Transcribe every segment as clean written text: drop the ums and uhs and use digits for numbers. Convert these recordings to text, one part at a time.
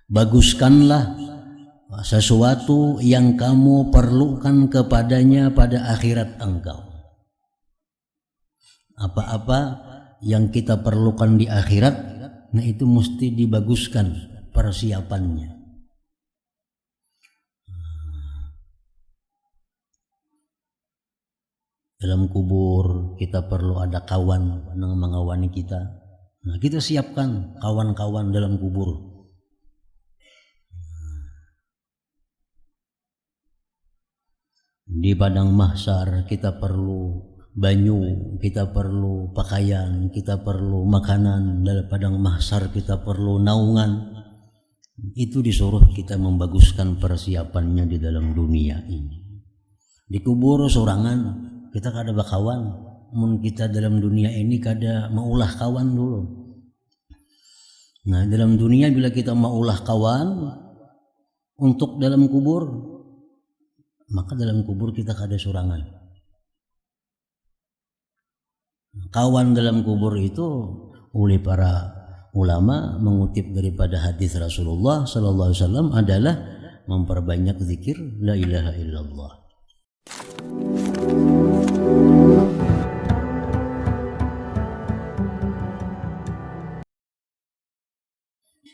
Baguskanlah sesuatu yang kamu perlukan kepadanya pada akhirat engkau. Apa-apa yang kita perlukan di akhirat, nah itu mesti dibaguskan persiapannya. Dalam kubur kita perlu ada kawan yang mengawani kita. Nah, kita siapkan kawan-kawan dalam kubur. Di padang mahsyar kita perlu banyu, kita perlu pakaian, kita perlu makanan. Dalam padang mahsyar kita perlu naungan. Itu disuruh kita membaguskan persiapannya di dalam dunia ini. Di kubur sorangan kita kada bakawan. Mun kita dalam dunia ini kada maulah kawan dulu. Nah, dalam dunia bila kita maulah kawan untuk dalam kubur, maka dalam kubur kita kada sorangan. Kawan dalam kubur itu oleh para ulama mengutip daripada hadis Rasulullah sallallahu alaihi wasallam adalah memperbanyak zikir la ilaha illallah.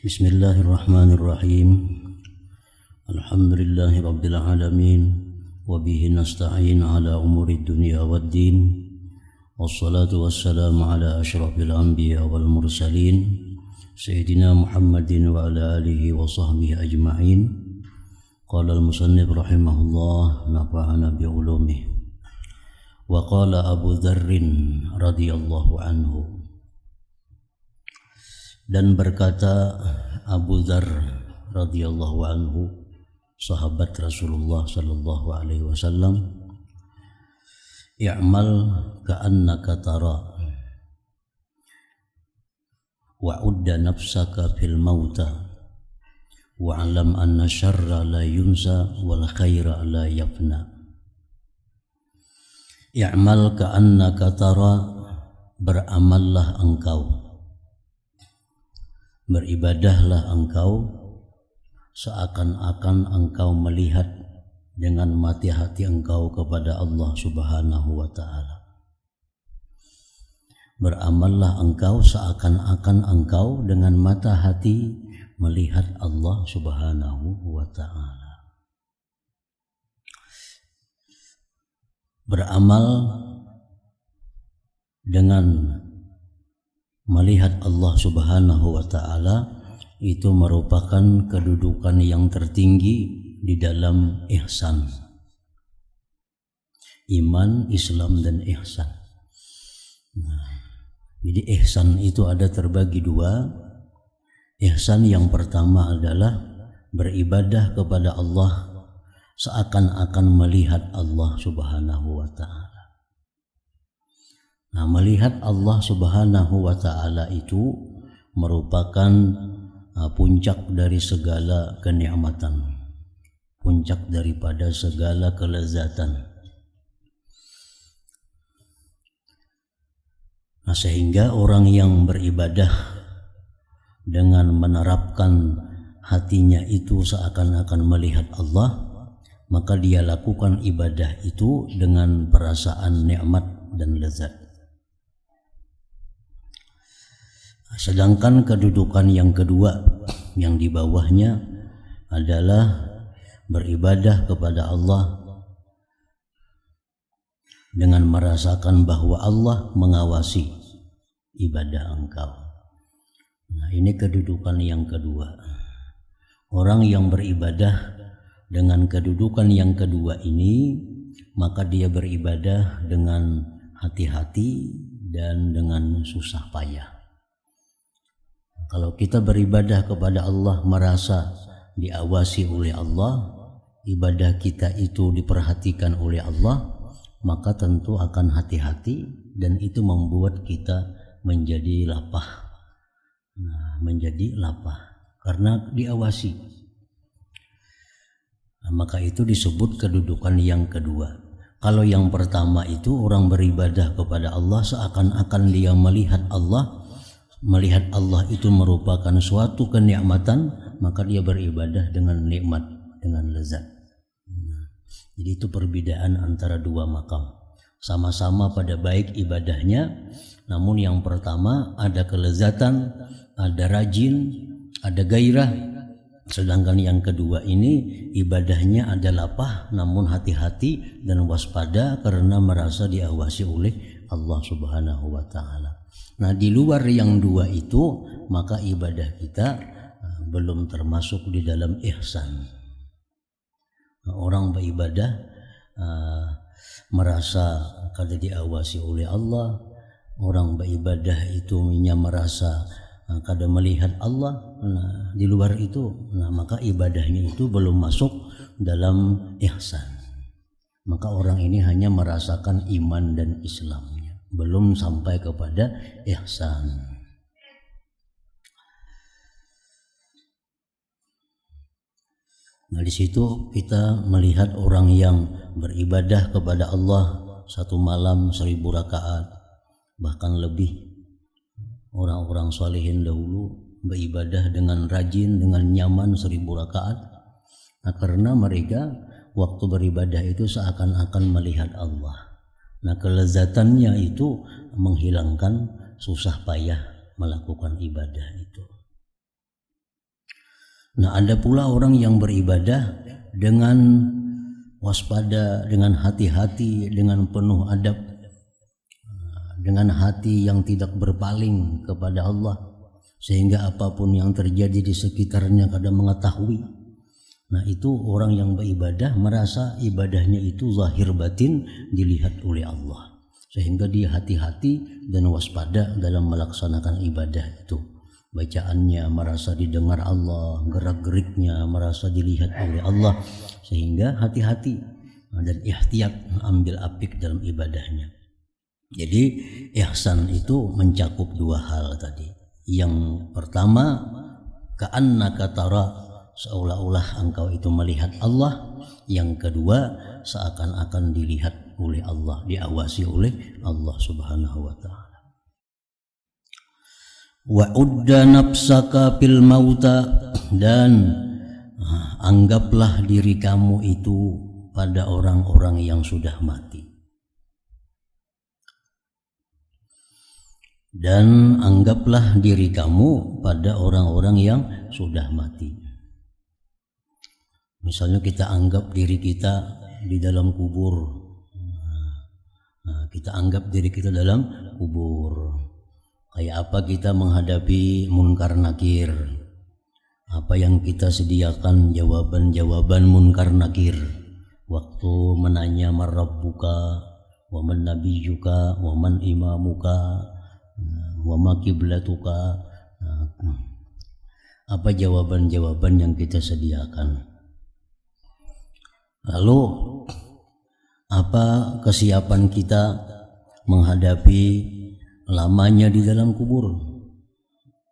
Bismillahirrahmanirrahim. Alhamdulillahi rabbil alamin wa bihi nasta'in ala umurid dunya waddin. Wassalatu wassalamu ala asyrafil anbiya wal mursalin sayyidina Muhammadin wa ala alihi wa sahbihi ajma'in. Qala al-musannif rahimahullah nafa'ana bi ulumihi. Wa qala Abu Dzarrin radhiyallahu anhu, dan berkata Abu Dzar radhiyallahu anhu, sahabat Rasulullah sallallahu alaihi wasallam, i'mal ka'annaka tara wa udda nafsaka fil mauta wa alam anna syarra la yunsa wal khaira la yafna. I'mal ka'annaka tara, beramallah engkau, beribadahlah engkau seakan-akan engkau melihat dengan mata hati engkau kepada Allah Subhanahu wa ta'ala. Beramallah engkau seakan-akan engkau dengan mata hati melihat Allah Subhanahu wa ta'ala. Beramal dengan melihat Allah Subhanahu wa ta'ala itu merupakan kedudukan yang tertinggi di dalam ihsan. Iman, Islam, dan ihsan. Nah, jadi ihsan itu ada terbagi dua. Ihsan yang pertama adalah beribadah kepada Allah seakan-akan melihat Allah Subhanahu wa ta'ala. Nah, melihat Allah Subhanahu wa ta'ala itu merupakan puncak dari segala kenikmatan, puncak daripada segala kelezatan. Nah, sehingga orang yang beribadah dengan menerapkan hatinya itu seakan-akan melihat Allah, maka dia lakukan ibadah itu dengan perasaan nikmat dan lezat. Sedangkan kedudukan yang kedua yang di bawahnya adalah beribadah kepada Allah dengan merasakan bahwa Allah mengawasi ibadah engkau. Nah, ini kedudukan yang kedua. Orang yang beribadah dengan kedudukan yang kedua ini, maka dia beribadah dengan hati-hati dan dengan susah payah. Kalau kita beribadah kepada Allah merasa diawasi oleh Allah, ibadah kita itu diperhatikan oleh Allah, maka tentu akan hati-hati dan itu membuat kita menjadi lapah. Nah, menjadi lapah karena diawasi. Nah, maka itu disebut kedudukan yang kedua. Kalau yang pertama itu orang beribadah kepada Allah seakan-akan dia melihat Allah. Melihat Allah itu merupakan suatu kenikmatan, maka dia beribadah dengan nikmat, dengan lezat. Jadi itu perbedaan antara dua makam. Sama-sama pada baik ibadahnya, namun yang pertama ada kelezatan, ada rajin, ada gairah. Sedangkan yang kedua ini ibadahnya ada lapah, namun hati-hati dan waspada karena merasa diawasi oleh Allah Subhanahu wa Ta'ala. Nah, di luar yang dua itu, maka ibadah kita belum termasuk di dalam ihsan. Nah, orang beribadah merasa kada diawasi oleh Allah, orang beribadah itu merasa kada melihat Allah. Nah, di luar itu, maka ibadahnya itu belum masuk dalam ihsan. Maka orang ini hanya merasakan iman dan Islamnya, belum sampai kepada ihsan. Nah, di situ kita melihat orang yang beribadah kepada Allah satu malam 1000 rakaat, bahkan lebih. Orang-orang salihin dahulu beribadah dengan rajin, dengan nyaman 1000 rakaat. Nah, karena mereka waktu beribadah itu seakan-akan melihat Allah. Nah, kelezatannya itu menghilangkan susah payah melakukan ibadah itu. Nah, ada pula orang yang beribadah dengan waspada, dengan hati-hati, dengan penuh adab, dengan hati yang tidak berpaling kepada Allah, sehingga apapun yang terjadi di sekitarnya kadang mengetahui. Nah, itu orang yang beribadah merasa ibadahnya itu zahir batin dilihat oleh Allah, sehingga dia hati-hati dan waspada dalam melaksanakan ibadah itu. Bacaannya merasa didengar Allah, gerak-geriknya merasa dilihat oleh Allah, sehingga hati-hati dan ihtiyat ambil apik dalam ibadahnya. Jadi ihsan itu mencakup dua hal tadi. Yang pertama, ka'annaka tara, seolah-olah engkau itu melihat Allah. Yang kedua, seakan-akan dilihat oleh Allah, diawasi oleh Allah Subhanahu wa Ta'ala. Wa'udda nafsaka fil mauta, dan anggaplah diri kamu itu pada orang-orang yang sudah mati. Dan anggaplah diri kamu pada orang-orang yang sudah mati. Misalnya kita anggap diri kita di dalam kubur. Kita anggap diri kita dalam kubur. Kayak apa kita menghadapi munkar nakir? Apa yang kita sediakan jawaban-jawaban munkar nakir waktu menanya man rabbuka wa man nabiyyuka wa man imamuka wa ma qiblatuka. Apa jawaban-jawaban yang kita sediakan? Lalu apa kesiapan kita menghadapi lamanya di dalam kubur,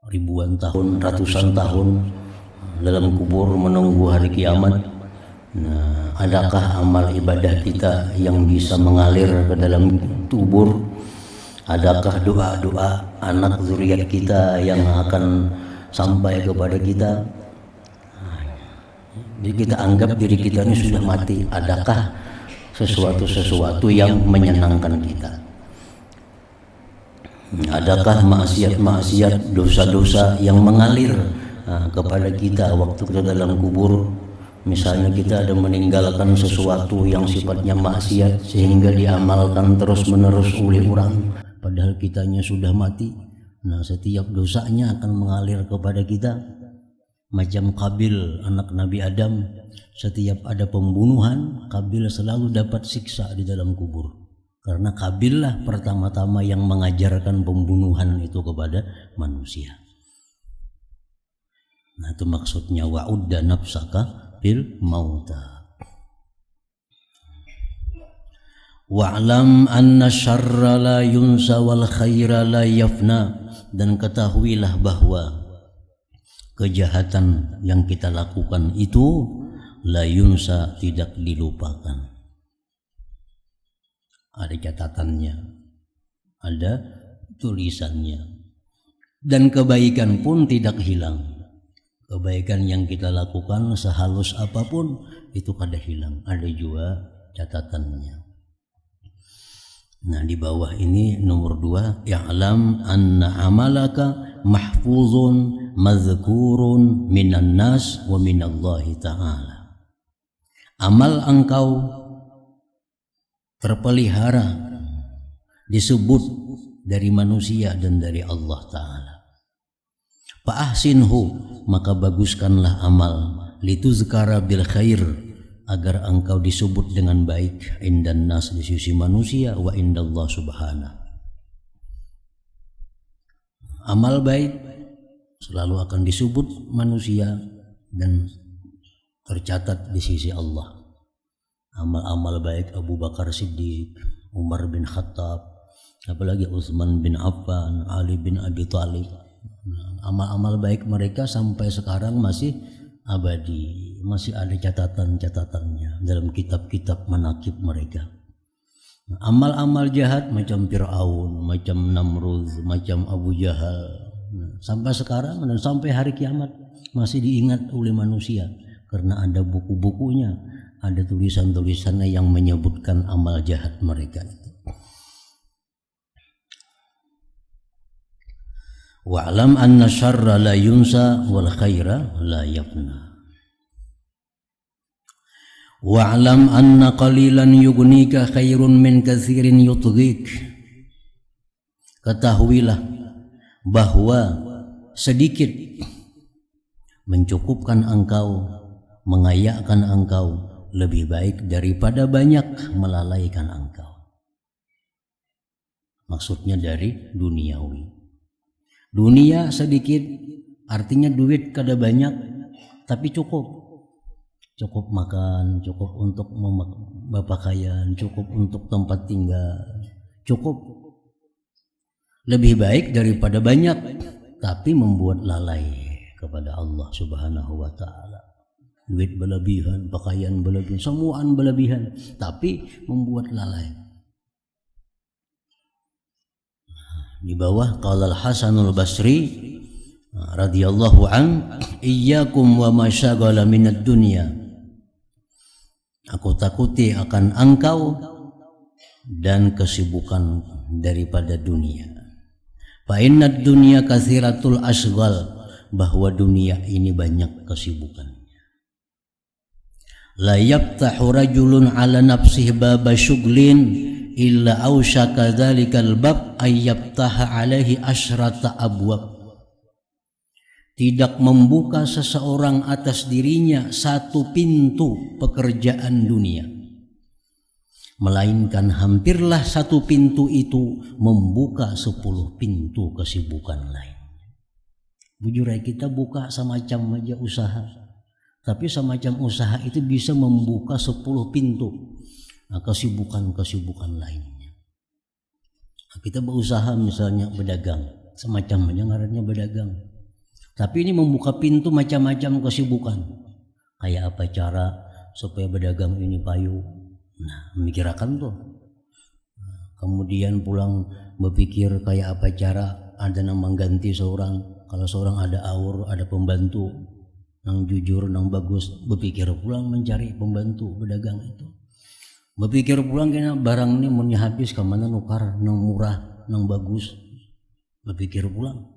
ribuan tahun, ratusan tahun dalam kubur menunggu hari kiamat? Nah, adakah amal ibadah kita yang bisa mengalir ke dalam kubur? Adakah doa-doa anak zuriat kita yang akan sampai kepada kita? Jadi kita anggap diri kita ini sudah mati. Adakah sesuatu yang menyenangkan kita? Adakah maksiat-maksiat, dosa-dosa yang mengalir kepada kita waktu kita dalam kubur? Misalnya kita ada meninggalkan sesuatu yang sifatnya maksiat sehingga diamalkan terus-menerus oleh orang, padahal kitanya sudah mati. Nah, setiap dosanya akan mengalir kepada kita. Macam Qabil, anak Nabi Adam, setiap ada pembunuhan, Qabil selalu dapat siksa di dalam kubur. Karena Qabil lah pertama-tama yang mengajarkan pembunuhan itu kepada manusia. Nah, itu maksudnya wa'udda nafsaka fil mauta. Wa'lam anna syarra la yunsa wal khaira la yafna, dan ketahuilah bahwa kejahatan yang kita lakukan itu la yunsa, tidak dilupakan. Ada catatannya, ada tulisannya, dan kebaikan pun tidak hilang. Kebaikan yang kita lakukan sehalus apapun itu kada hilang, ada juga catatannya. Nah, di bawah ini nomor 2, ya'lam anna amalaka mahfuzun mazkurun minan nas wa minallahi ta'ala. Amal engkau terpelihara, disebut dari manusia dan dari Allah Ta'ala. Fa'ahsinhu, maka baguskanlah amal, lituzkara bil khair, agar engkau disebut dengan baik, indan nas, di sisi manusia, wa indallah subhanahu. Amal baik selalu akan disebut manusia dan tercatat di sisi Allah. Amal-amal baik Abu Bakar Siddiq, Umar bin Khattab, apalagi Utsman bin Affan, Ali bin Abi Thalib. Amal-amal baik mereka sampai sekarang masih abadi, masih ada catatan-catatannya dalam kitab-kitab manaqib mereka. Amal-amal jahat macam Fir'aun, macam Namrud, macam Abu Jahal, sampai sekarang dan sampai hari kiamat masih diingat oleh manusia karena ada buku-bukunya, ada tulisan-tulisannya yang menyebutkan amal jahat mereka itu. Wa'lam anna syarra la yunsa wal khaira la yafna. Wa'lam anna qalilan yughnika khairun min katsirin yutghik. Ketahuilah bahwa sedikit mencukupkan engkau, mengayakkan engkau, lebih baik daripada banyak melalaikan engkau. Maksudnya dari duniawi. Dunia sedikit artinya duit kada banyak tapi cukup. Cukup makan, cukup untuk berpakaian, cukup untuk tempat tinggal, cukup. Lebih baik daripada banyak tapi membuat lalai kepada Allah Subhanahu wa taala. Duit berlebihan, pakaian berlebihan, semuaan berlebihan tapi membuat lalai. Di bawah qala Al-Hasanul Basri radhiyallahu an, iyyakum wa masyaghala minad dunya. Aku takuti akan engkau dan kesibukan daripada dunia. Fa innad dunya katsiratul asghal, bahwa dunia ini banyak kesibukan. La yaftahu rajulun ala nafsihi baba syughlin illa ausyaka dzalikal bab ayyaftaha alaihi asyrata abwab. Tidak membuka seseorang atas dirinya satu pintu pekerjaan dunia, melainkan hampirlah satu pintu itu membuka 10 pintu kesibukan lain. Bujur kita buka semacam aja usaha, tapi semacam usaha itu bisa membuka 10 pintu kesibukan-kesibukan lainnya. Kita berusaha misalnya berdagang, semacam aja ngarannya berdagang. Tapi ini membuka pintu macam-macam kesibukan. Kayak apa cara supaya berdagang ini payu? Nah, memikirkan tuh. Kemudian pulang berpikir kayak apa cara ada yang mengganti seorang. Kalau seorang ada aur, ada pembantu yang jujur, yang bagus, berpikir pulang mencari pembantu berdagang itu. Berpikir pulang kena barang ini mau habis, kemana nukar nang murah nang bagus. Berpikir pulang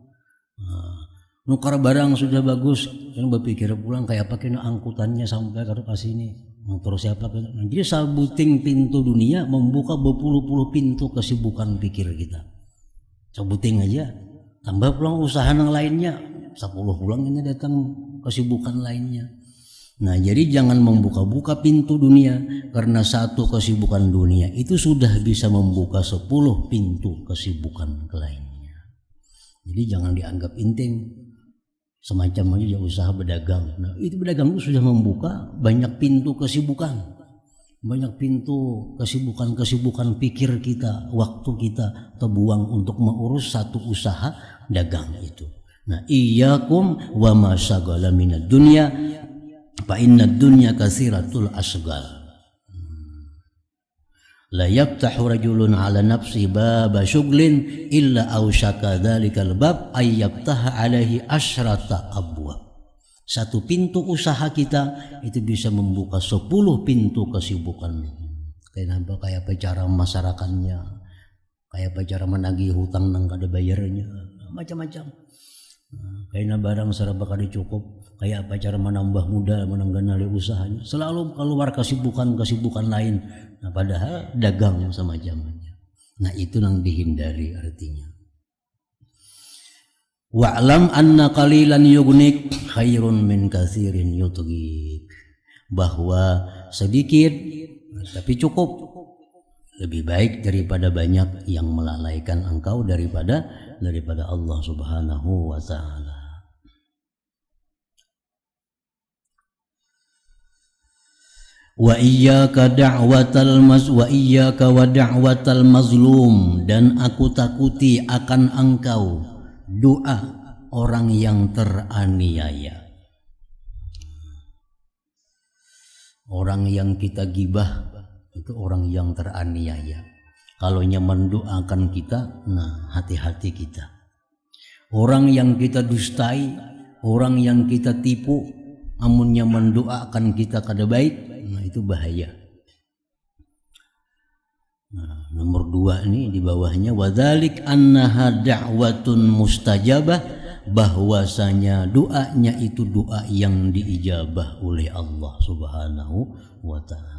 nukar barang sudah bagus, kan berpikir pulang kayak apa kena angkutannya sampai ke sini, terus siapa kena. Jadi sabuting pintu dunia membuka berpuluh-puluh pintu kesibukan pikir kita. Sabuting aja, tambah pulang usaha yang lainnya, 10 pulang ini datang kesibukan lainnya. Nah, jadi jangan membuka-buka pintu dunia, karena satu kesibukan dunia itu sudah bisa membuka 10 pintu kesibukan lainnya. Jadi jangan dianggap penting. Semacam aja usaha berdagang. Nah, itu berdagang itu sudah membuka banyak pintu kesibukan. Banyak pintu kesibukan pikir kita, waktu kita terbuang untuk mengurus satu usaha dagang itu. Nah, iyyakum wa ma syaghala minad dunya fa innad dunya katsiratul asghal. La yaftahu rajulun ala nafsi baba syughlin illa ausyaka dzalikal bab ay yaftaha alaihi asyrata abwab. Satu pintu usaha kita itu bisa membuka 10 pintu kesibukan. Kayak apa cara masyarakatnya, kayak apa cara menagih hutang nang kada bayarnya, macam-macam. Kayak barang serba kada cukup, kayak apa cara menambah modal, menangganali usahanya. Selalu keluar kesibukan lain. Nah, padahal dagang sama zamannya. Nah, itu yang dihindari artinya. Wa'lam anna qalilan yughnik khairun min katsirin yutghik. Bahwa sedikit tapi cukup lebih baik daripada banyak yang melalaikan engkau daripada Allah Subhanahu wa taala. Wa iyyaka wa da'watal mazlum, dan aku takuti akan engkau doa orang yang teraniaya. Orang yang kita gibah itu orang yang teraniaya. Kalau mendoakan kita, nah hati-hati kita. Orang yang kita dustai, orang yang kita tipu, amunnya mendoakan kita kada baik, nah itu bahaya. Nah, nomor 2 ini di bawahnya, wadzalik annaha da'watun mustajabah, bahwasanya doanya itu doa yang diijabah oleh Allah Subhanahu wa taala.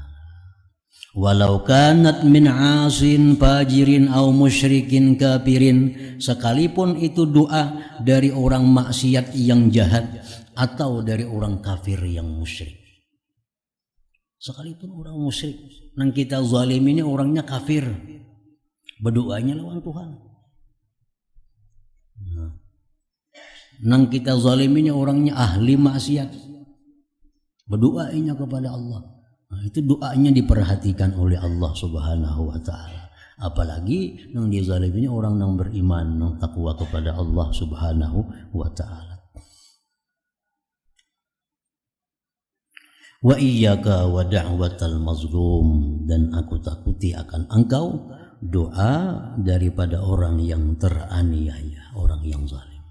Walau kanat min asin fajirin au musyrikin kafirin, sekalipun itu doa dari orang maksiat yang jahat atau dari orang kafir yang musyrik. Sekalipun orang musyrik, nang kita zalim ini orangnya kafir, berdoanya lawan Tuhan. Nang kita zalim ini orangnya ahli maksiat, berdoanya kepada Allah. Nah, itu doanya diperhatikan oleh Allah Subhanahu wa taala. Apalagi nang dia zalim ini orang yang beriman, nang takwa kepada Allah Subhanahu wa taala. Wa iyyaka wa da'watal mazlum, dan aku takuti akan engkau doa daripada orang yang teraniaya, orang yang zalim.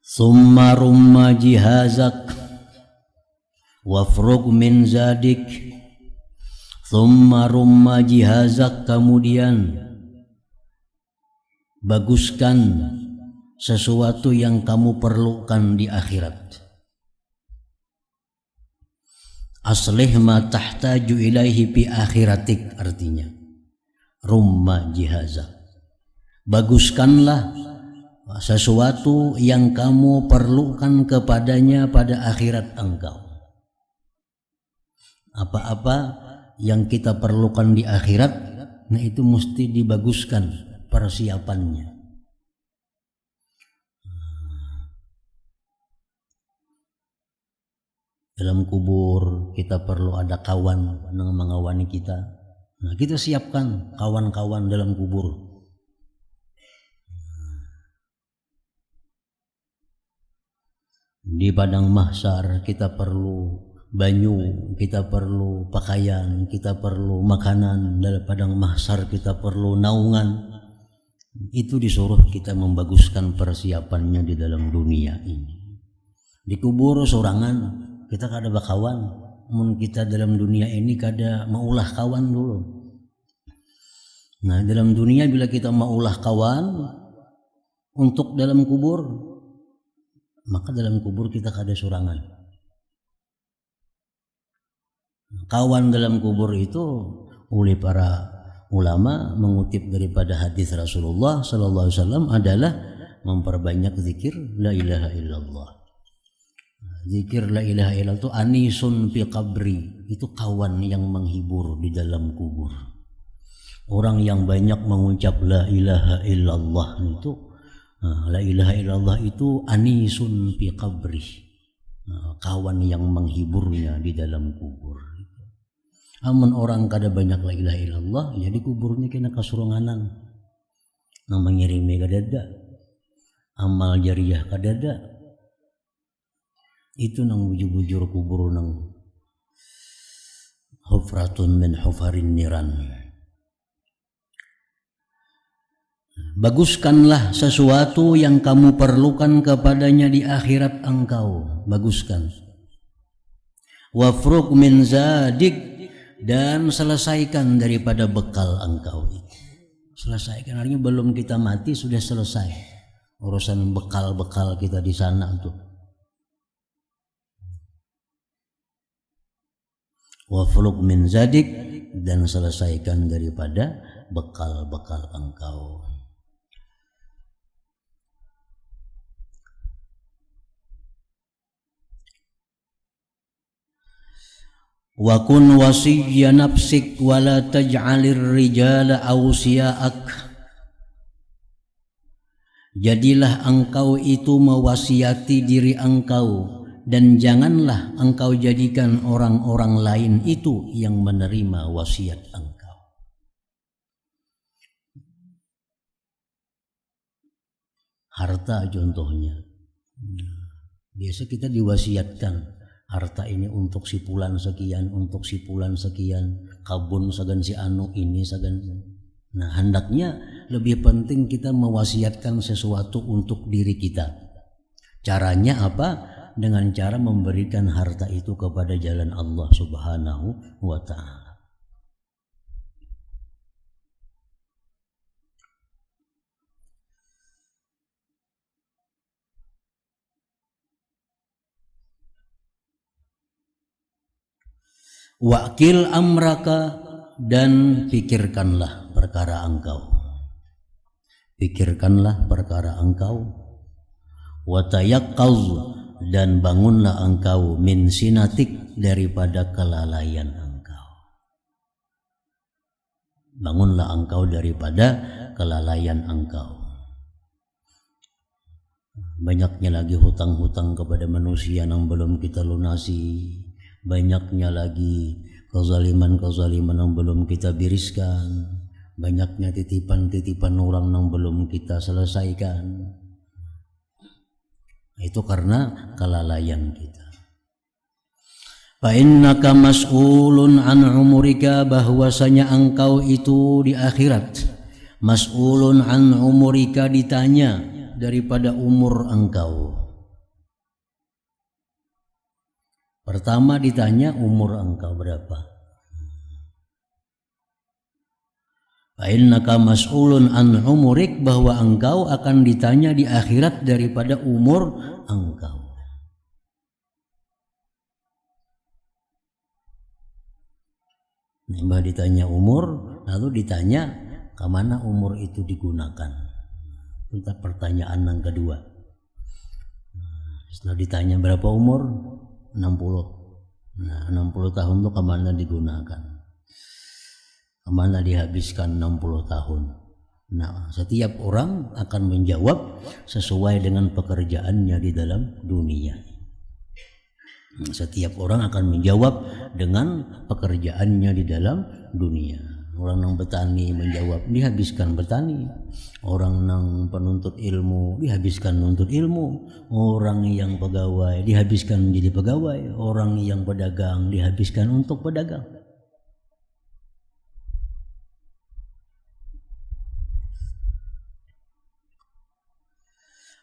Summa rumma jihazak wafrug min zadik. Summa rumma jihazak, kemudian baguskan sesuatu yang kamu perlukan di akhirat. Aslih ma tahtaju ilaihi fi akhiratik, artinya rumma jihazak, baguskanlah sesuatu yang kamu perlukan kepadanya pada akhirat engkau. Apa-apa yang kita perlukan di akhirat, nah itu mesti dibaguskan persiapannya. Dalam kubur kita perlu ada kawan yang mengawani kita. Nah, kita siapkan kawan-kawan dalam kubur. Di padang mahsyar kita perlu banyu, kita perlu pakaian, kita perlu makanan. Dalam padang mahsyar kita perlu naungan. Itu disuruh kita membaguskan persiapannya di dalam dunia ini. Di kubur sorangan, kita kada bakawan. Mun kita dalam dunia ini kada maulah kawan dulu. Nah, dalam dunia bila kita maulah kawan untuk dalam kubur, maka dalam kubur kita kada sorangan. Kawan dalam kubur itu oleh para ulama mengutip daripada hadis Rasulullah sallallahu alaihi wasallam adalah memperbanyak zikir la ilaha illallah. Zikir la ilaha illallah itu anisun fi qabri, itu kawan yang menghibur di dalam kubur. Orang yang banyak mengucap la ilaha illallah itu, la ilaha illallah itu anisun fi qabri, kawan yang menghiburnya di dalam kubur. Amun orang kada banyak la ilaha illallah, ya di kuburnya kena kasurunganan. Nang mengirimi kadada, amal jariah kadada. Itu nang bujur-bujur kubur nang hufratun min hufarin niran. Baguskanlah sesuatu yang kamu perlukan kepadanya di akhirat engkau, baguskan. Wafruq min zadik, dan selesaikan daripada bekal engkau itu. Selesaikan, artinya belum kita mati sudah selesai urusan bekal-bekal kita di sana tuh. Wafruq min zadik, dan selesaikan daripada bekal-bekal engkau. Wa kun wasiyya nafsik wa la taj'alir rijala awsiya'ak. Jadilah engkau itu mewasiati diri engkau, dan janganlah engkau jadikan orang-orang lain itu yang menerima wasiat engkau. Harta contohnya, biasa kita diwasiatkan, harta ini untuk si fulan sekian, untuk si fulan sekian, kabun sagan si anu ini sagan. Nah, hendaknya lebih penting kita mewasiatkan sesuatu untuk diri kita. Caranya apa? Dengan cara memberikan harta itu kepada jalan Allah Subhanahu wa ta'ala. Wakil amraka, dan pikirkanlah perkara engkau. Pikirkanlah perkara engkau. Watayaqqaz, dan bangunlah engkau min sinatik, daripada kelalaian engkau. Bangunlah engkau daripada kelalaian engkau. Banyaknya lagi hutang-hutang kepada manusia yang belum kita lunasi. Banyaknya lagi kezaliman-kezaliman yang belum kita bereskan. Banyaknya titipan-titipan orang yang belum kita selesaikan. Itu karena kelalaian kita. Fa innaka mas'ulun an umurika, bahwasanya engkau itu di akhirat. Mas'ulun an umurika, ditanya daripada umur engkau. Pertama ditanya umur engkau berapa. Fa innaka mas'ulun an umurik, bahwa engkau akan ditanya di akhirat daripada umur engkau. Mbah ditanya umur, lalu ditanya kemana umur itu digunakan. Itu pertanyaan yang kedua. Setelah ditanya berapa umur, 60. Nah, 60 tahun itu kemana digunakan? Kemana dihabiskan 60 tahun? Nah, setiap orang akan menjawab sesuai dengan pekerjaannya di dalam dunia. Setiap orang akan menjawab dengan pekerjaannya di dalam dunia. Orang yang bertani menjawab dihabiskan bertani. Orang yang penuntut ilmu dihabiskan menuntut ilmu. Orang yang pegawai dihabiskan menjadi pegawai. Orang yang pedagang dihabiskan untuk pedagang.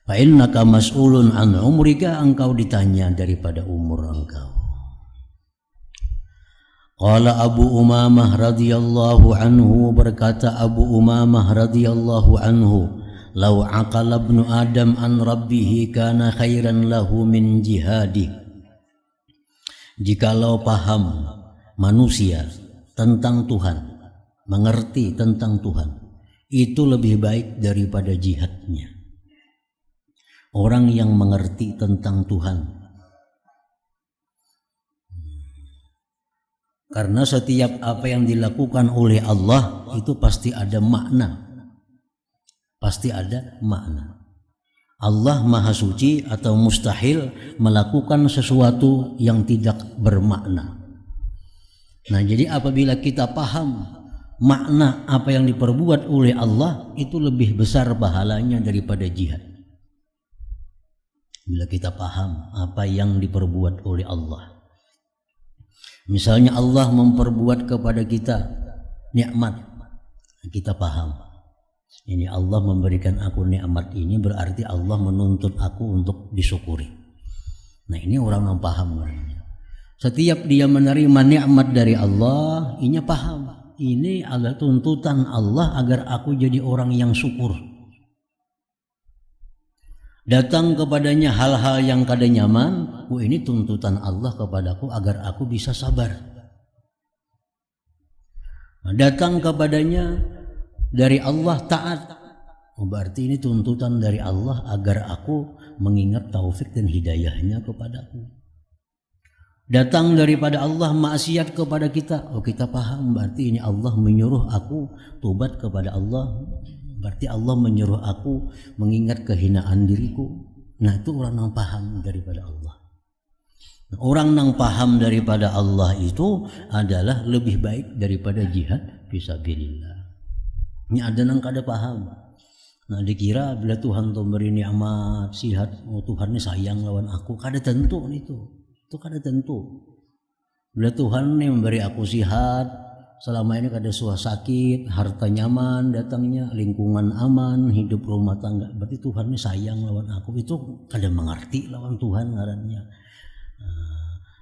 Fa innaka mas'ulun an umrika, engkau ditanya daripada umur engkau. Qala Abu Umamah radhiyallahu anhu, berkata Abu Umamah radhiyallahu anhu, "Lau aqala ibnu Adam an rabbih kana khairan lahu min jihadih." Jikalau paham manusia tentang Tuhan, mengerti tentang Tuhan, itu lebih baik daripada jihadnya. Orang yang mengerti tentang Tuhan, karena setiap apa yang dilakukan oleh Allah itu pasti ada makna. Pasti ada makna. Allah Maha Suci atau mustahil melakukan sesuatu yang tidak bermakna. Nah, jadi apabila kita paham makna apa yang diperbuat oleh Allah, itu lebih besar pahalanya daripada jihad. Bila kita paham apa yang diperbuat oleh Allah. Misalnya Allah memperbuat kepada kita nikmat, kita paham. Ini Allah memberikan aku nikmat ini berarti Allah menuntut aku untuk disyukuri. Nah ini orang yang paham. Setiap dia menerima nikmat dari Allah, ini paham. Ini adalah tuntutan Allah agar aku jadi orang yang syukur. Datang kepadanya hal-hal yang kada nyaman, ini tuntutan Allah kepadaku agar aku bisa sabar. Datang kepadanya dari Allah taat, berarti ini tuntutan dari Allah agar aku mengingat taufik dan hidayahnya kepadaku. Datang daripada Allah maksiat kepada kita, kita paham berarti ini Allah menyuruh aku tobat kepada Allah, berarti Allah menyuruh aku mengingat kehinaan diriku. Nah itu orang yang paham daripada Allah. Orang yang paham daripada Allah itu adalah lebih baik daripada jihad fisabilillah. Ini ada yang kada paham. Nah dikira bila Tuhan tuh beri nikmat sihat, Tuhan ini sayang lawan aku, kada tentu itu kada tentu. Bila Tuhan ini memberi aku sihat, selama ini kada suah sakit, harta nyaman datangnya, lingkungan aman, hidup rumah tangga, berarti Tuhan ini sayang lawan aku. Itu kada mengerti lawan Tuhan ngarannya.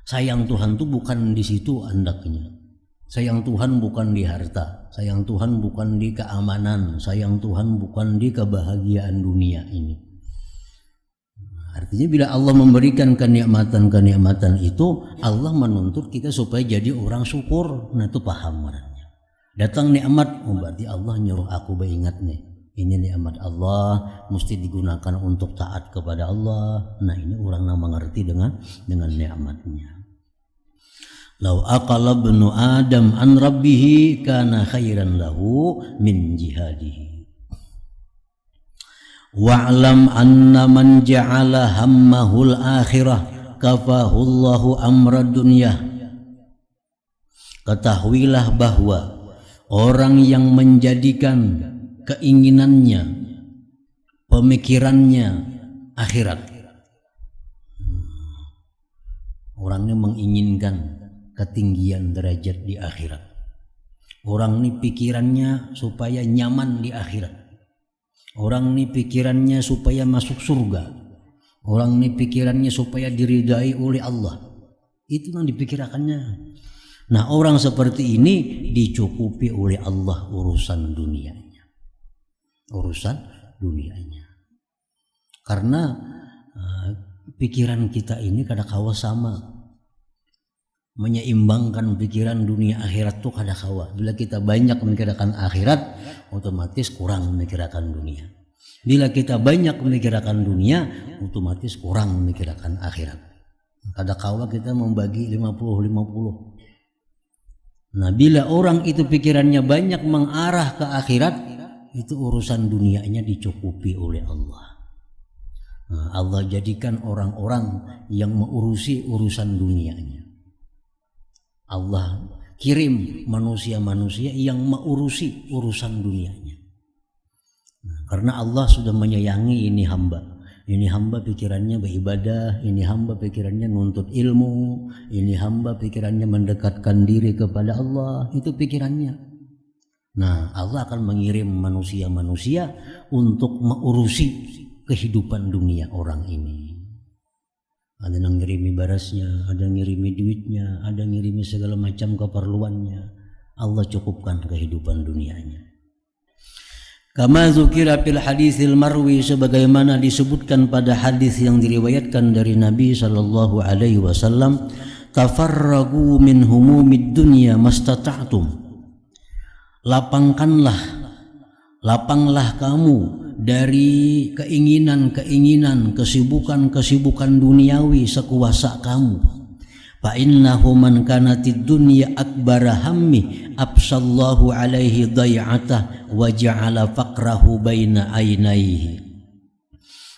Sayang Tuhan tuh bukan di situ andaknya. Sayang Tuhan bukan di harta, sayang Tuhan bukan di keamanan, sayang Tuhan bukan di kebahagiaan dunia ini. Artinya bila Allah memberikan kenikmatan-kenikmatan itu, Allah menuntut kita supaya jadi orang syukur. Nah itu paham orangnya. Datang nikmat, berarti Allah nyuruh aku beringat nih. Ini nikmat Allah mesti digunakan untuk taat kepada Allah. Nah ini orang yang mengerti dengan nikmatnya. Lau aqala ibnu Adam an rabbihi kana khairan lahu min jihadihi. Wa'lam anna man ja'ala hammahul akhirah kafahullahu amra dunya. Ketahuilah bahwa orang yang menjadikan keinginannya, pemikirannya akhirat. Orangnya menginginkan ketinggian derajat di akhirat. Orang ini pikirannya supaya nyaman di akhirat. Orang ini pikirannya supaya masuk surga. Orang ini pikirannya supaya diridai oleh Allah. Itu yang dipikirkannya. Nah orang seperti ini dicukupi oleh Allah urusan dunianya. Urusan dunianya. Karena pikiran kita ini kadang-kala sama. Menyeimbangkan pikiran dunia akhirat tuh kada kawa. Bila kita banyak memikirkan akhirat, otomatis kurang memikirkan dunia. Bila kita banyak memikirkan dunia, otomatis kurang memikirkan akhirat. Kada kawa kita membagi 50-50. Nah bila orang itu pikirannya banyak mengarah ke akhirat, itu urusan dunianya dicukupi oleh Allah. Nah, Allah jadikan orang-orang yang mengurusi urusan dunianya. Allah kirim manusia-manusia yang mengurusi urusan dunianya. Nah, karena Allah sudah menyayangi ini hamba. Ini hamba pikirannya beribadah, ini hamba pikirannya nuntut ilmu, ini hamba pikirannya mendekatkan diri kepada Allah, itu pikirannya. Nah, Allah akan mengirim manusia-manusia untuk mengurusi kehidupan dunia orang ini. Ada yang ngirimi barasnya, ada yang ngirimi duitnya, ada yang ngirimi segala macam keperluannya. Allah cukupkan kehidupan dunianya. Kama dzukira fil hadisil marwi, sebagaimana disebutkan pada hadis yang diriwayatkan dari Nabi sallallahu alaihi wasallam, tafarragu min humumid dunya mastata'tum. Lapanglah kamu dari keinginan-keinginan, kesibukan-kesibukan duniawi sekuasa kamu. Fa innahu man kanatid dunya akbara hammi absallahu alaihi dai'atah wa ja'ala faqrahu baina ainaihi.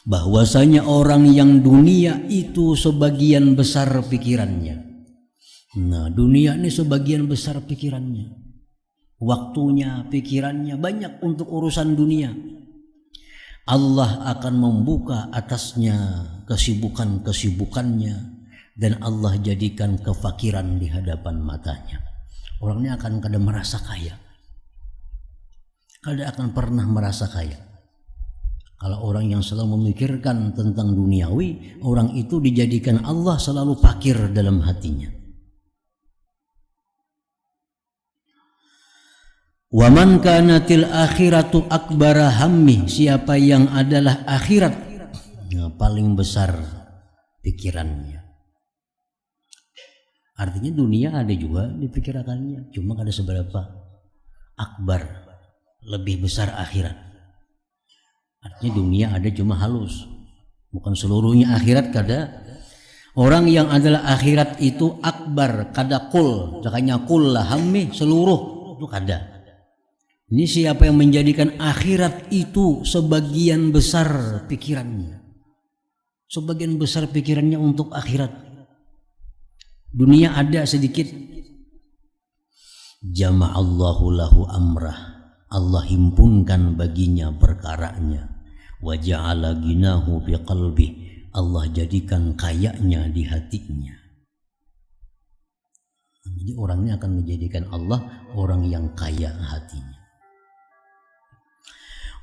Bahwasanya orang yang dunia itu sebagian besar pikirannya. Nah, dunia ini sebagian besar pikirannya. Waktunya, pikirannya banyak untuk urusan dunia. Allah akan membuka atasnya kesibukan-kesibukannya dan Allah jadikan kefakiran di hadapan matanya. Orangnya akan kada merasa kaya. kada akan pernah merasa kaya. Kalau orang yang selalu memikirkan tentang duniawi, orang itu dijadikan Allah selalu fakir dalam hatinya. Wa man kanatil akhiratu akbara hammi, siapa yang adalah akhirat yang paling besar pikirannya. Artinya dunia ada juga dipikirkannya, cuma ada seberapa. Akbar, lebih besar akhirat. Artinya dunia ada cuma halus, bukan seluruhnya akhirat kada. Orang yang adalah akhirat itu akbar, kada kul, makanya kul lah hammi seluruh itu kada. Ini siapa yang menjadikan akhirat itu sebagian besar pikirannya, sebagian besar pikirannya untuk akhirat. Dunia ada sedikit. Jama'allahu lahu amrah, Allah himpunkan baginya perkaranya. Wa ja'ala ginahu bi qalbi, Allah jadikan kayanya di hatinya. Jadi orangnya akan menjadikan Allah orang yang kaya hatinya.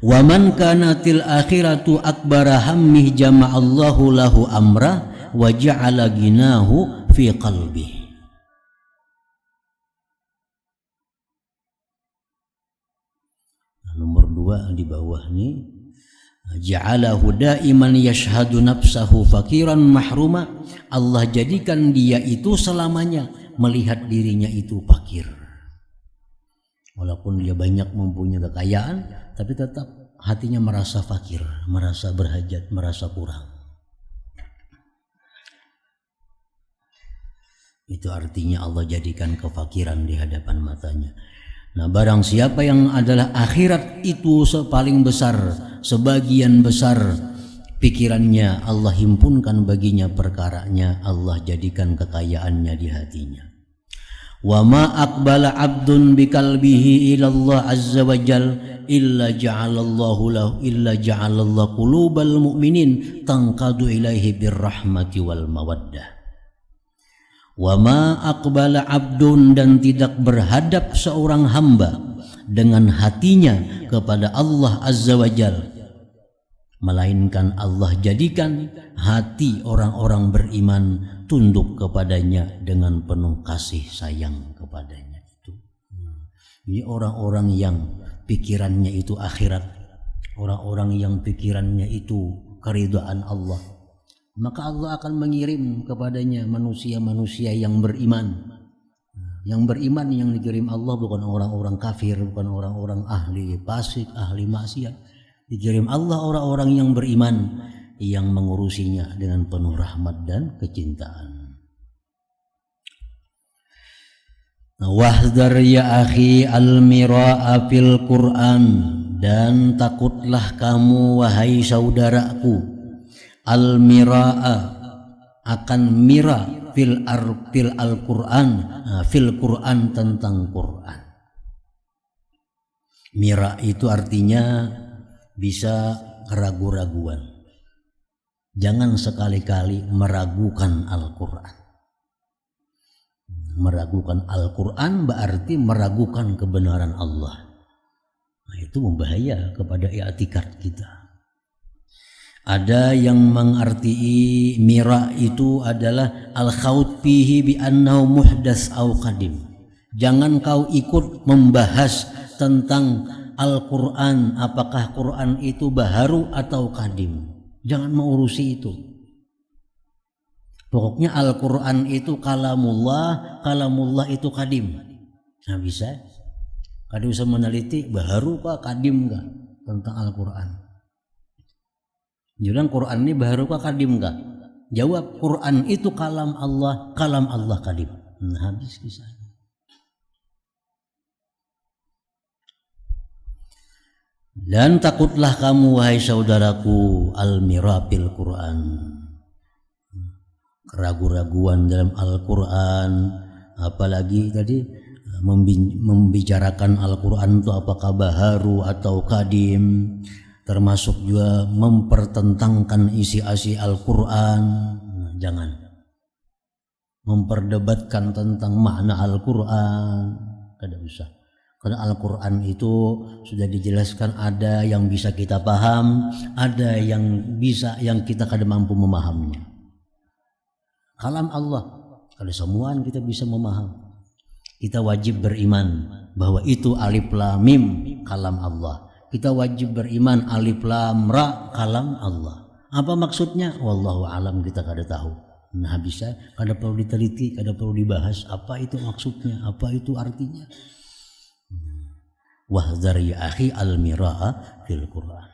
Wa man kanatil akhiratu akbara hammih jama'allahu lahu amrah wa ja'ala ginahu fi qalbi. Nomor 2 di bawah ini, ja'alahu daiman yashhadu nafsahu fakiran mahruma, Allah jadikan dia itu selamanya melihat dirinya itu fakir. Walaupun dia banyak mempunyai kekayaan, tapi tetap hatinya merasa fakir, merasa berhajat, merasa kurang. Itu artinya Allah jadikan kefakiran di hadapan matanya. Nah, barang siapa yang adalah akhirat itu paling besar, sebagian besar pikirannya, Allah himpunkan baginya perkaranya, Allah jadikan kekayaannya di hatinya. Wa ma aqbala 'abdun biqalbihi ila Allah azza wa jal illa ja'alallahu qulubal mu'minin tanqadu ilaihi birrahmati wal mawaddah. Wa ma aqbala 'abdun, dan tidak berhadap seorang hamba dengan hatinya kepada Allah azza wa jal, melainkan Allah jadikan hati orang-orang beriman tunduk kepadanya dengan penuh kasih sayang kepadanya. Itu ini orang-orang yang pikirannya itu akhirat, orang-orang yang pikirannya itu keridhaan Allah, maka Allah akan mengirim kepadanya manusia-manusia yang beriman. Yang beriman yang dikirim Allah bukan orang-orang kafir, bukan orang-orang ahli fasik, ahli maksiat. Dikirim Allah orang-orang yang beriman, yang mengurusinya dengan penuh rahmat dan kecintaan. Wahdar ya akhi al-mira'a fil Qur'an, dan takutlah kamu wahai saudaraku al-mira'a akan mira fil al-Qur'an, fil Qur'an tentang Qur'an. Mira itu artinya bisa ragu-raguan. Jangan sekali-kali meragukan Al-Quran. Meragukan Al-Quran berarti meragukan kebenaran Allah. Nah, itu membahaya kepada i'tikad kita. Ada yang mengarti mira itu adalah al-khawt fihi bi annahu muhdas au qadim. Jangan kau ikut membahas tentang Al-Quran, apakah Quran itu baharu atau qadim. Jangan mengurusi itu. Pokoknya Al-Quran itu kalamullah, kalamullah itu qadim. Nah, bisa. Kada bisa meneliti baharu kah qadim kah tentang Al-Quran. Jadi Quran ini baharu kah qadim kah? Jawab, Quran itu kalam Allah qadim. Nah, habis kisahnya. Dan takutlah kamu wahai saudaraku al-mirafil Quran, keraguan-raguan dalam Al-Quran, apalagi tadi membicarakan Al-Quran itu apakah baharu atau qadim, termasuk juga mempertentangkan isi-isi Al-Quran. Nah, jangan memperdebatkan tentang makna Al-Quran, kada usah. Karena Al-Quran itu sudah dijelaskan ada yang bisa kita paham, ada yang kita kada mampu memahaminya. Kalam Allah, kalau semuaan kita bisa memaham. Kita wajib beriman bahwa itu alif lam mim kalam Allah. Kita wajib beriman alif lam ra kalam Allah. Apa maksudnya? Wallahu alam, kita kada tahu. Nah bisa, kada perlu diteliti, kada perlu dibahas apa itu maksudnya, apa itu artinya. Wahdhar ya akhi al-mira'a fil Qur'an.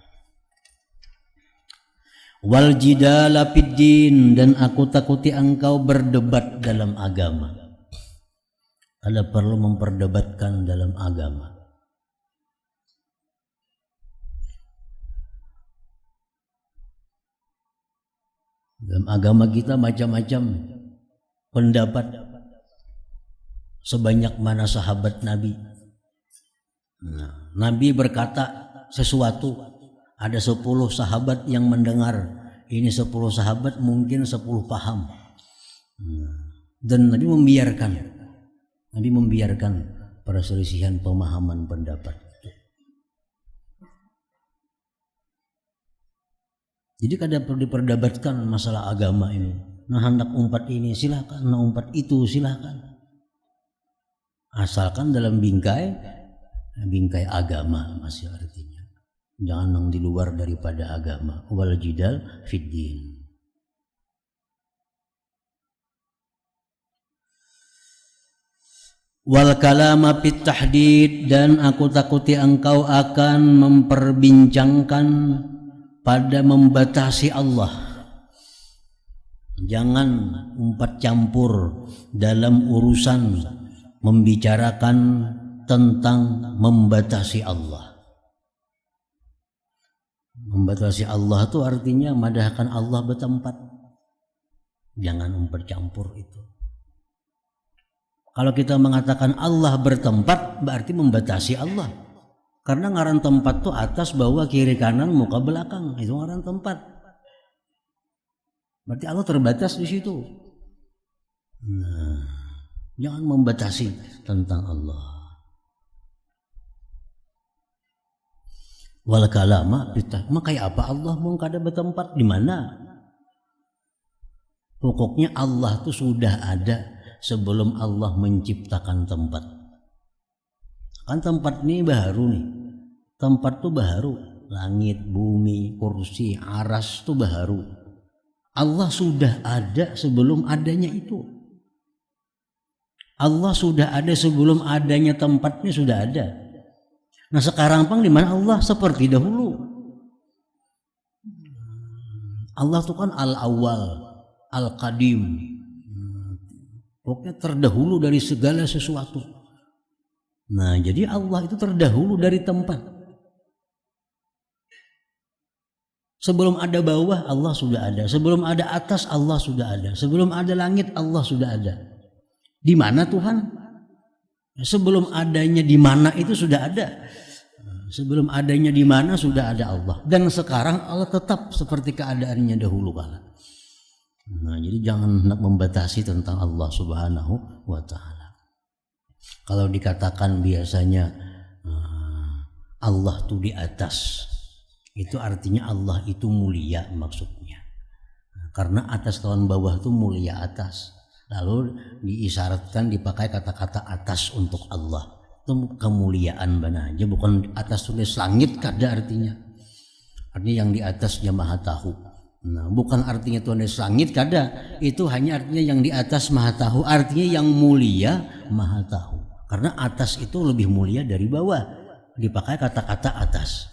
Wal jidala fid din, dan aku takuti engkau berdebat dalam agama. Kada perlu memperdebatkan dalam agama. Dalam agama kita macam-macam pendapat, sebanyak mana sahabat Nabi. Nah, Nabi berkata sesuatu, ada 10 sahabat yang mendengar, ini 10 sahabat mungkin 10 paham. Dan Nabi membiarkan perselisihan pemahaman pendapat. Jadi kada perlu diperdebatkan masalah agama ini. Nah hendak umpat ini silakan, nah umpat itu silakan. Asalkan dalam bingkai agama masih artinya. Jangan yang di luar daripada agama. Wal jidal fid din. Wal kalama fit tahdid, dan aku takuti engkau akan memperbincangkan pada membatasi Allah. Jangan umpat campur dalam urusan membicarakan tentang membatasi Allah. Membatasi Allah itu artinya madahkan Allah bertempat. Jangan umpat campur itu. Kalau kita mengatakan Allah bertempat, berarti membatasi Allah. Karena ngaran tempat tuh atas, bawah, kiri, kanan, muka, belakang. Itu ngaran tempat. Berarti Allah terbatas di situ. Nah, jangan membatasi tentang Allah. Wal kalama kayak apa Allah mau kada bertempat di mana? Pokoknya Allah tuh sudah ada sebelum Allah menciptakan tempat. Kan tempat ini baru nih. Tempat tuh baru. Langit, bumi, kursi, aras tuh baru. Allah sudah ada sebelum adanya itu. Allah sudah ada sebelum adanya tempatnya, sudah ada. Nah sekarang pang di mana Allah? Seperti dahulu. Allah tuh kan al-awwal, al-qadim. Pokoknya terdahulu dari segala sesuatu. Nah jadi Allah itu terdahulu dari tempat. Sebelum ada bawah Allah sudah ada. Sebelum ada atas Allah sudah ada. Sebelum ada langit Allah sudah ada. Di mana Tuhan? Sebelum adanya di mana itu sudah ada. Sebelum adanya di mana sudah ada Allah. Dan sekarang Allah tetap seperti keadaannya dahulu kala. Nah, jadi jangan hendak membatasi tentang Allah Subhanahu wa taala. Kalau dikatakan biasanya Allah tuh di atas, itu artinya Allah itu mulia maksudnya. Karena atas lawan bawah itu mulia atas. Lalu diisyaratkan dipakai kata-kata atas untuk Allah. Itu kemuliaan benar aja, bukan atas tulis langit kada artinya. Artinya yang di atasnya Maha Tahu. Nah, bukan artinya Tuhan di langit kada. Itu hanya artinya yang di atas Maha Tahu, artinya yang mulia Maha Tahu. Karena atas itu lebih mulia dari bawah. Dipakai kata-kata atas.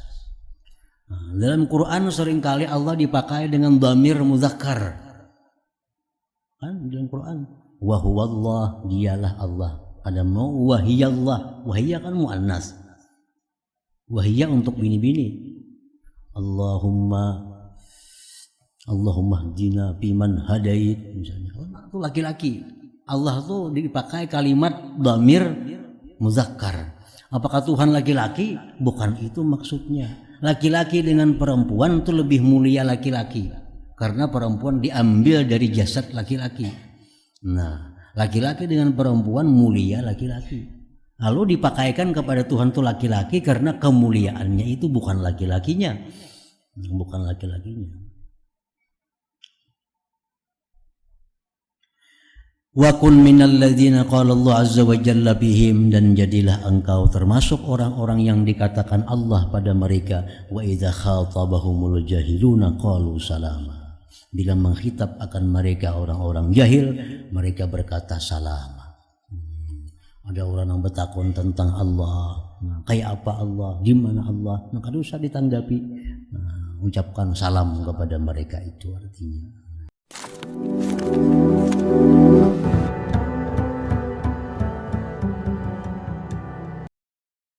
Nah, dalam Quran seringkali Allah dipakai dengan dhamir muzakkar. Kan dalam Quran wa huwallah, dialah Allah. Ada mau wahiyallah, wahiyah kan muannas. Wahiyah untuk bini-bini. Allahumma hdina fiman hadait misalnya. Itu laki-laki. Allah tuh dipakai kalimat dhamir muzakkar. Apakah Tuhan laki-laki? Bukan itu maksudnya. Laki-laki dengan perempuan itu lebih mulia laki-laki. Karena perempuan diambil dari jasad laki-laki. Nah, laki-laki dengan perempuan mulia laki-laki. Lalu dipakaikan kepada Tuhan itu laki-laki karena kemuliaannya itu bukan laki-lakinya. Bukan laki-lakinya. Wa kun minal ladzina qala Allah azza wa jalla bihim, dan jadilah engkau termasuk orang-orang yang dikatakan Allah pada mereka, wa idza khatabahumul jahiluna qalu salama. Bila menghitab akan mereka orang-orang jahil, mereka berkata salama. Ada orang yang bertakun tentang Allah, kayak apa Allah, gimana Allah, maka usah ditanggapi. Ucapkan salam kepada mereka, itu artinya.